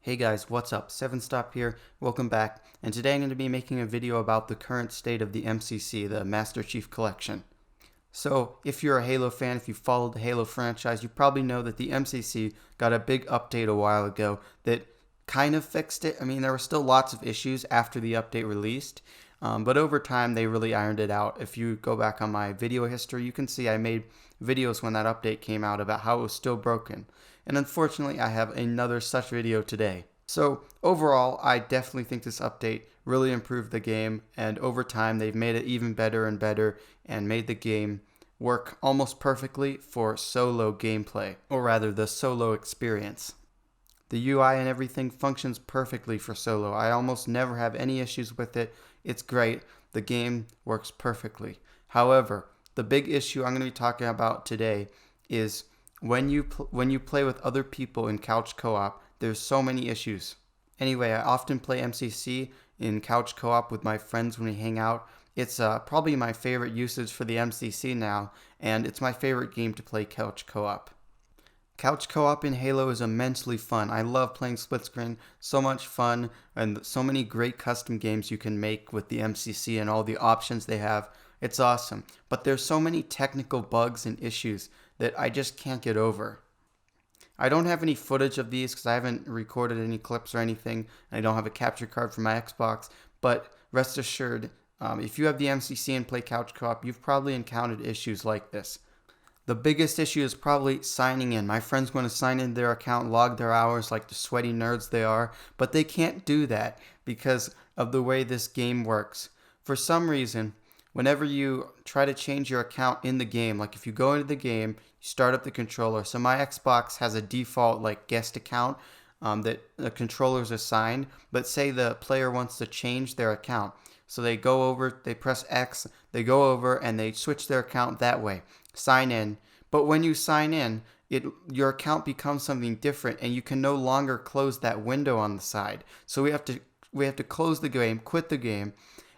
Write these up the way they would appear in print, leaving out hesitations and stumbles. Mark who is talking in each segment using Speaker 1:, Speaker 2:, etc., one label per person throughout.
Speaker 1: Hey guys, what's up? 7stop here, welcome back, and today I'm going to be making a video about the current state of the MCC, the Master Chief Collection. So, if you're a Halo fan, if you followed the Halo franchise, you probably know that the MCC got a big update a while ago that kind of fixed it. I mean, there were still lots of issues after the update released, but over time they really ironed it out. If you go back on my video history, you can see I made videos when that update came out about how it was still broken. And unfortunately, I have another such video today. So overall, I definitely think this update really improved the game, and over time they've made it even better and better and made the game work almost perfectly for solo gameplay, or rather the solo experience. The UI and everything functions perfectly for solo. I almost never have any issues with it. It's great. The game works perfectly. However, the big issue I'm going to be talking about today is when you play with other people in couch co-op, there's so many issues. Anyway, I often play MCC in couch co-op with my friends when we hang out. It's probably my favorite usage for the MCC now, and it's my favorite game to play couch co-op. Couch co-op in Halo is immensely fun. I love playing split screen, so much fun, and so many great custom games you can make with the MCC and all the options they have. It's awesome, but there's so many technical bugs and issues that I just can't get over. I don't have any footage of these because I haven't recorded any clips or anything. I don't have a capture card for my Xbox, but rest assured, if you have the MCC and play couch co-op, you've probably encountered issues like this. The biggest issue is probably signing in. My friends want to sign in their account, log their hours like the sweaty nerds they are, but they can't do that because of the way this game works. For some reason, whenever you try to change your account in the game, like if you go into the game, you start up the controller. So my Xbox has a default like guest account that the controller's assigned, but say the player wants to change their account. So they go over, they press X, they go over and they switch their account that way, sign in. But when you sign in, your account becomes something different and you can no longer close that window on the side. So we have to close the game, quit the game,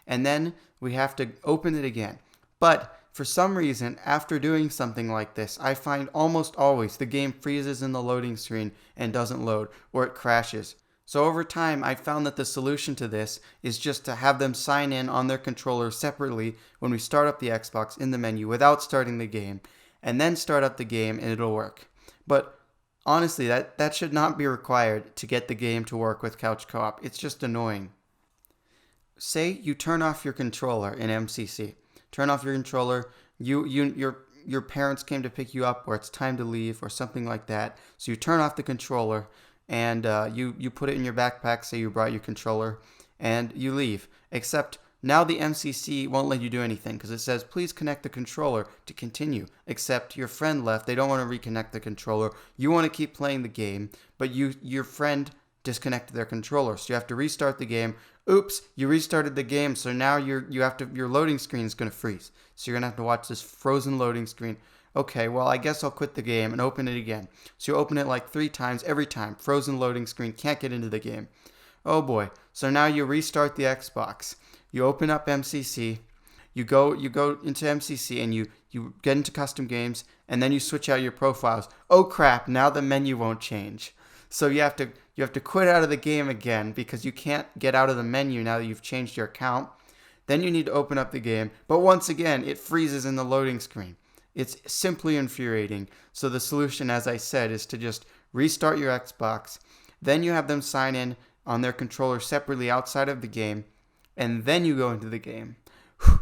Speaker 1: and then we have to open it again. But for some reason, after doing something like this, I find almost always the game freezes in the loading screen and doesn't load, or it crashes. So over time, I found that the solution to this is just to have them sign in on their controller separately when we start up the Xbox in the menu without starting the game, and then start up the game and it'll work. But honestly, that should not be required to get the game to work with couch co-op. It's just annoying. Say you turn off your controller in MCC. Turn off your controller. Your parents came to pick you up, or it's time to leave, or something like that. So you turn off the controller, and you put it in your backpack. Say you brought your controller, and you leave. Except now the MCC won't let you do anything because it says please connect the controller to continue. Except your friend left. They don't want to reconnect the controller. You want to keep playing the game, but your friend disconnected their controller, so you have to restart the game. Oops, you restarted the game, so now your loading screen is going to freeze. So you're going to have to watch this frozen loading screen. Okay, well, I guess I'll quit the game and open it again. So you open it like 3 times, every time. Frozen loading screen, can't get into the game. Oh boy. So now you restart the Xbox. You open up MCC. You go into MCC and you get into custom games, and then you switch out your profiles. Oh crap, now the menu won't change. So you have to quit out of the game again because you can't get out of the menu now that you've changed your account. Then you need to open up the game, but once again, it freezes in the loading screen. It's simply infuriating. So the solution, as I said, is to just restart your Xbox. Then you have them sign in on their controller separately outside of the game, and then you go into the game.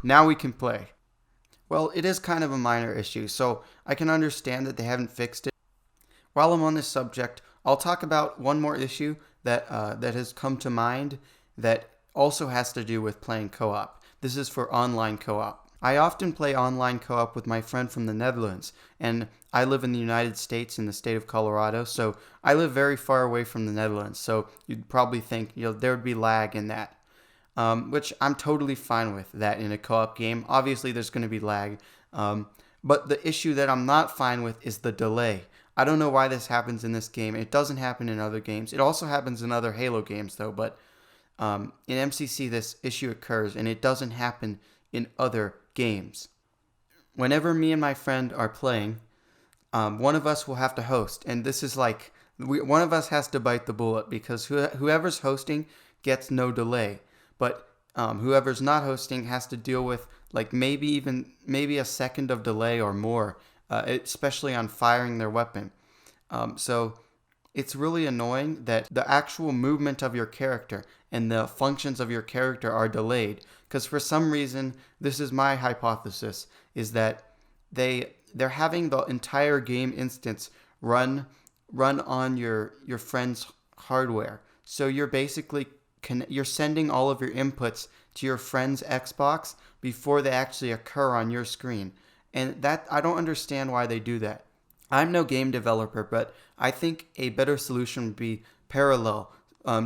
Speaker 1: Now we can play. Well, it is kind of a minor issue, so I can understand that they haven't fixed it. While I'm on this subject, I'll talk about one more issue that has come to mind that also has to do with playing co-op. This is for online co-op. I often play online co-op with my friend from the Netherlands, and I live in the United States in the state of Colorado, so I live very far away from the Netherlands, so you'd probably think there would be lag in that, which I'm totally fine with that in a co-op game. Obviously, there's going to be lag, but the issue that I'm not fine with is the delay. I don't know why this happens in this game. It doesn't happen in other games. It also happens in other Halo games, though, but in MCC this issue occurs, and it doesn't happen in other games. Whenever me and my friend are playing, one of us will have to host, and this is like One of us has to bite the bullet because whoever's hosting gets no delay, but whoever's not hosting has to deal with like maybe a second of delay or more, especially on firing their weapon. So it's really annoying that the actual movement of your character and the functions of your character are delayed, because for some reason, this is my hypothesis, is that they're having the entire game instance run on your friend's hardware. So you're basically you're sending all of your inputs to your friend's Xbox before they actually occur on your screen. And that, I don't understand why they do that. I'm no game developer, but I think a better solution would be parallel.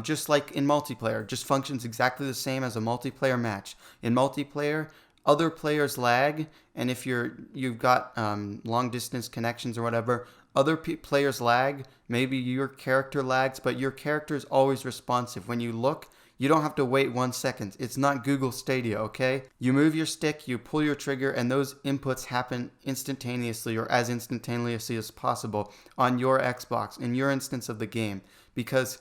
Speaker 1: Just like in multiplayer, just functions exactly the same as a multiplayer match. In multiplayer, other players lag, and if you've got long distance connections or whatever, other players lag. Maybe your character lags, but your character is always responsive. When you look, you don't have to wait 1 second. It's not Google Stadia, okay? You move your stick, you pull your trigger, and those inputs happen instantaneously, or as instantaneously as possible, on your Xbox, in your instance of the game. Because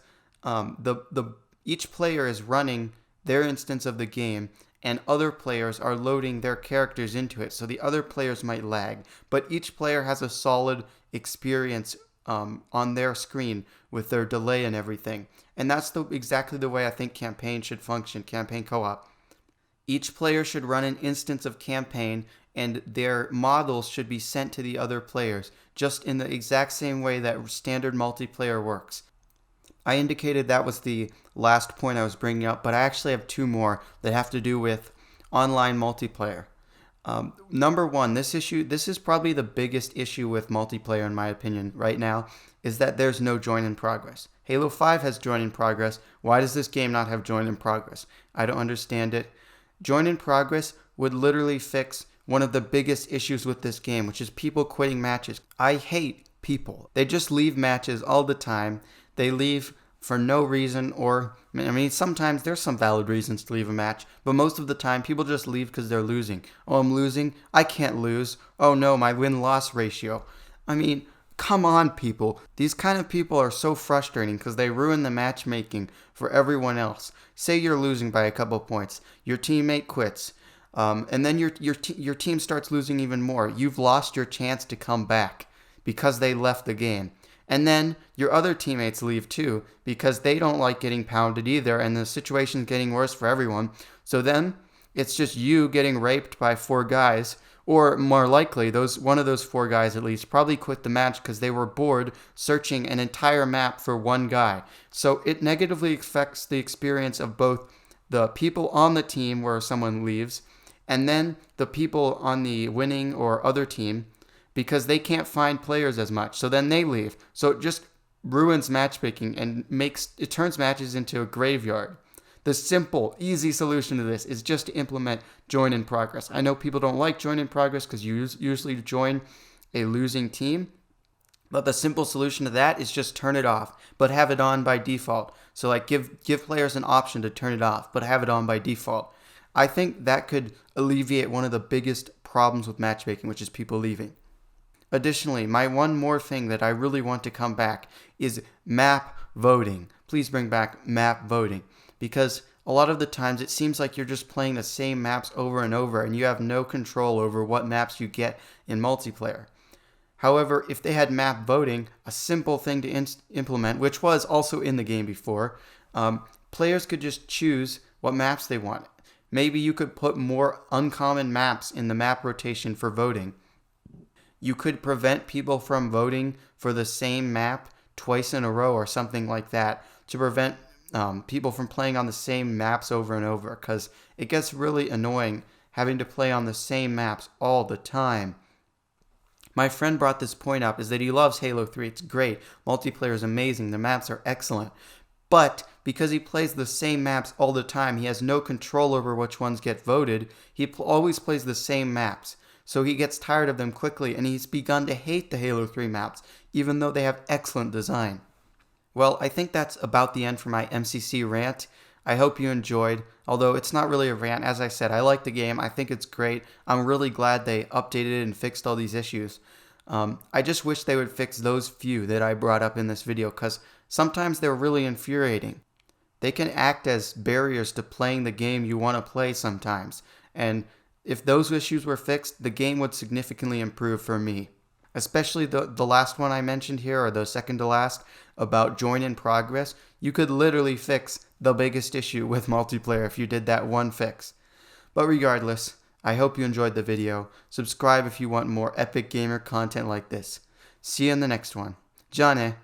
Speaker 1: each player is running their instance of the game, and other players are loading their characters into it, so the other players might lag. But each player has a solid experience on their screen with their delay and everything. And that's exactly the way I think campaign should function, campaign co-op. Each player should run an instance of campaign, and their models should be sent to the other players, just in the exact same way that standard multiplayer works. I indicated that was the last point I was bringing up, but I actually have two more that have to do with online multiplayer. Number one, this is probably the biggest issue with multiplayer in my opinion right now, is that there's no join in progress. Halo 5 has join in progress. Why does this game not have join in progress? I don't understand it. Join in progress would literally fix one of the biggest issues with this game, which is people quitting matches. I hate people. They just leave matches all the time. They leave for no reason, or, I mean, sometimes there's some valid reasons to leave a match, but most of the time people just leave because they're losing. Oh, I'm losing? I can't lose. Oh no, my win-loss ratio. I mean, come on, people. These kind of people are so frustrating because they ruin the matchmaking for everyone else. Say you're losing by a couple points. Your teammate quits. And then your team starts losing even more. You've lost your chance to come back because they left the game. And then your other teammates leave too because they don't like getting pounded either, and the situation's getting worse for everyone. So then it's just you getting raped by 4 guys, or more likely, one of those 4 guys at least probably quit the match because they were bored searching an entire map for one guy. So it negatively affects the experience of both the people on the team where someone leaves, and then the people on the winning or other team, because they can't find players as much. So then they leave. So it just ruins matchmaking and turns matches into a graveyard. The simple, easy solution to this is just to implement join in progress. I know people don't like join in progress because you usually join a losing team, but the simple solution to that is just turn it off, but have it on by default. So like give players an option to turn it off, but have it on by default. I think that could alleviate one of the biggest problems with matchmaking, which is people leaving. Additionally, my one more thing that I really want to come back is map voting. Please bring back map voting, because a lot of the times it seems like you're just playing the same maps over and over and you have no control over what maps you get in multiplayer. However, if they had map voting, a simple thing to implement, which was also in the game before, players could just choose what maps they want. Maybe you could put more uncommon maps in the map rotation for voting. You could prevent people from voting for the same map twice in a row or something like that to prevent people from playing on the same maps over and over, because it gets really annoying having to play on the same maps all the time. My friend brought this point up, is that he loves Halo 3. It's great. Multiplayer is amazing. The maps are excellent. But because he plays the same maps all the time, he has no control over which ones get voted. He always plays the same maps. So he gets tired of them quickly, and he's begun to hate the Halo 3 maps, even though they have excellent design. Well, I think that's about the end for my MCC rant. I hope you enjoyed, although it's not really a rant. As I said, I like the game. I think it's great. I'm really glad they updated it and fixed all these issues. I just wish they would fix those few that I brought up in this video, because sometimes they're really infuriating. They can act as barriers to playing the game you want to play sometimes, and if those issues were fixed, the game would significantly improve for me. Especially the last one I mentioned here, or the second to last, about join in progress. You could literally fix the biggest issue with multiplayer if you did that one fix. But regardless, I hope you enjoyed the video. Subscribe if you want more epic gamer content like this. See you in the next one. Johnny.